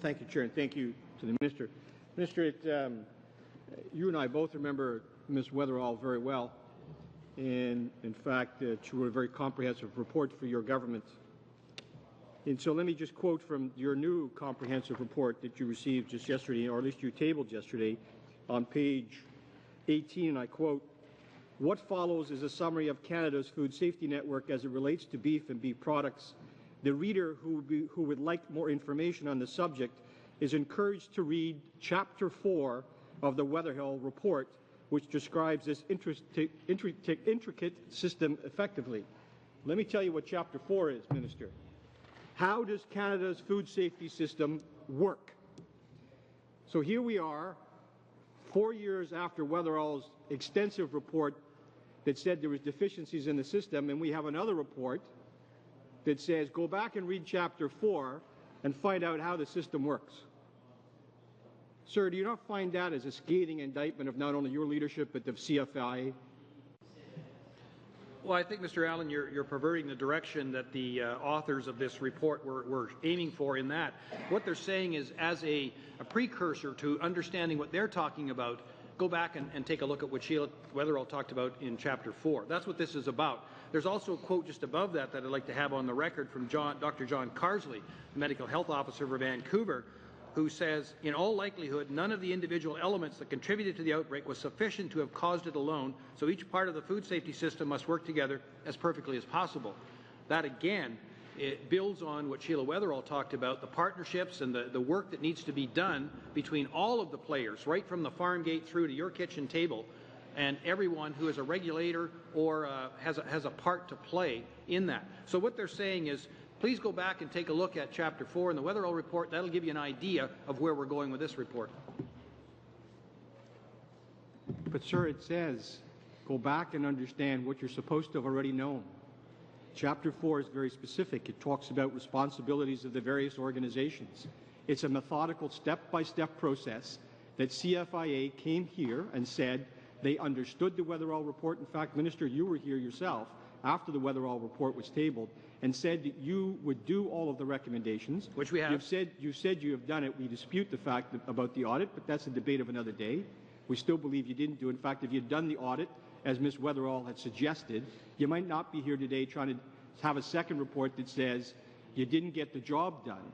Thank you, Chair, and thank you to the Minister. Minister, you and I both remember Ms. Weatherall very well, and in fact, she wrote a very comprehensive report for your government. And so let me just quote from your new comprehensive report that you received just yesterday, or at least you tabled yesterday, on page 18, and I quote, "What follows is a summary of Canada's food safety network as it relates to beef and beef products. The reader who would like more information on the subject is encouraged to read Chapter 4 of the Weatherall report, which describes this intricate system effectively." Let me tell you what Chapter 4 is, Minister. How does Canada's food safety system work? So here we are, 4 years after Weatherall's extensive report that said there was deficiencies in the system, and we have another report that says go back and read Chapter 4 and find out how the system works. Sir, do you not find that as a scathing indictment of not only your leadership but of CFIA? Well, I think, Mr. Allen, you're perverting the direction that the authors of this report were aiming for in that. What they're saying is, as a precursor to understanding what they're talking about, go back and take a look at what Sheila Weatherall talked about in Chapter 4. That's what this is about. There's also a quote just above that that I'd like to have on the record from Dr. John Carsley, the Medical Health Officer for Vancouver, who says, "In all likelihood, none of the individual elements that contributed to the outbreak was sufficient to have caused it alone, so each part of the food safety system must work together as perfectly as possible." That, again, it builds on what Sheila Weatherall talked about, the partnerships and the work that needs to be done between all of the players, right from the farm gate through to your kitchen table, and everyone who is a regulator or has a part to play in that. So what they're saying is, please go back and take a look at Chapter 4 in the Weatherall report. That'll give you an idea of where we're going with this report. But, sir, it says go back and understand what you're supposed to have already known. Chapter 4 is very specific. It talks about responsibilities of the various organizations. It's a methodical step-by-step process that CFIA came here and said they understood the Weatherall report. In fact, Minister, you were here yourself after the Weatherall report was tabled and said that you would do all of the recommendations. Which we have. You said you have done it. We dispute the fact about the audit, but that's a debate of another day. We still believe you didn't do it. In fact, if you had done the audit, as Ms. Weatherall had suggested, you might not be here today trying to have a second report that says you didn't get the job done.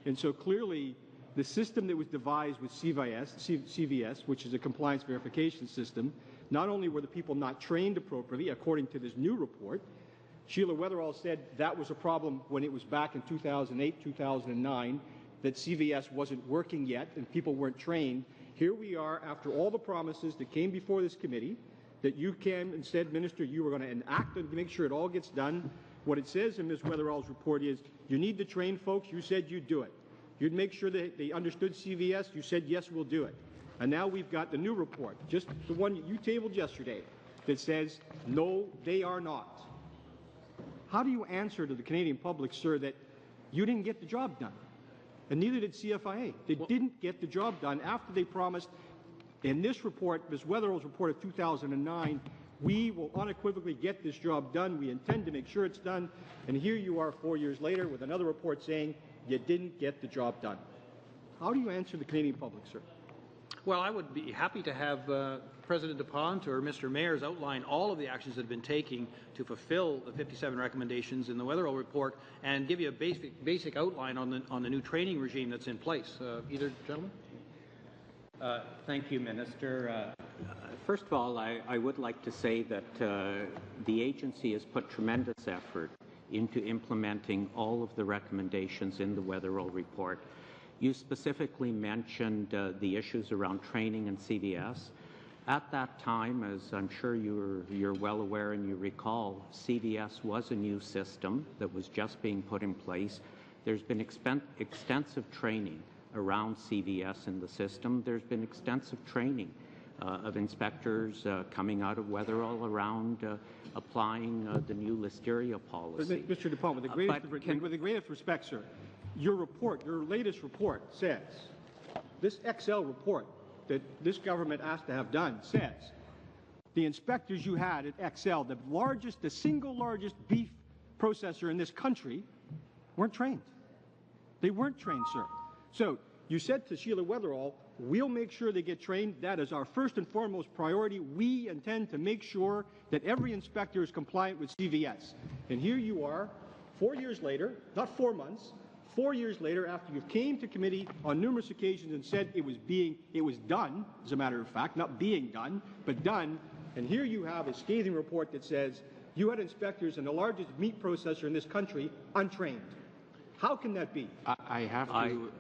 And so clearly, the system that was devised with CVS, which is a compliance verification system, not only were the people not trained appropriately, according to this new report, Sheila Weatherall said that was a problem when it was back in 2008, 2009, that CVS wasn't working yet and people weren't trained. Here we are, after all the promises that came before this committee, that you came and said, Minister, you were going to enact and make sure it all gets done. What it says in Ms. Weatherall's report is, you need to train folks, you said you'd do it. You'd make sure that they understood CVS, you said, yes, we'll do it. And now we've got the new report, just the one you tabled yesterday, that says, no, they are not. How do you answer to the Canadian public, sir, that you didn't get the job done? And neither did CFIA. They didn't get the job done after they promised in this report, Ms. Weatherall's report of 2009, we will unequivocally get this job done. We intend to make sure it's done. And here you are 4 years later with another report saying you didn't get the job done. How do you answer the Canadian public, sir? Well, I would be happy to have President DuPont or Mr. Mayers outline all of the actions that have been taken to fulfill the 57 recommendations in the Weatherall report and give you a basic outline on the new training regime that's in place. Either gentleman? Thank you, Minister. First of all, I would like to say that the agency has put tremendous effort into implementing all of the recommendations in the Weatherall report. You specifically mentioned the issues around training in CVS. At that time, as I'm sure you're well aware and you recall, CVS was a new system that was just being put in place. There's been extensive training around CVS in the system. There's been extensive training of inspectors coming out of Weatherall around applying the new listeria policy. But Mr. DuPont, with the greatest respect, sir, your report, your latest report says, this XL report that this government asked to have done says, the inspectors you had at XL, the single largest beef processor in this country, weren't trained. They weren't trained, sir. So you said to Sheila Weatherall, we'll make sure they get trained. That is our first and foremost priority. We intend to make sure that every inspector is compliant with CVS. And here you are, 4 years later, not 4 months, 4 years later, after you came to committee on numerous occasions and said it was done, as a matter of fact, not being done, but done, and here you have a scathing report that says you had inspectors in the largest meat processor in this country untrained. How can that be? I have to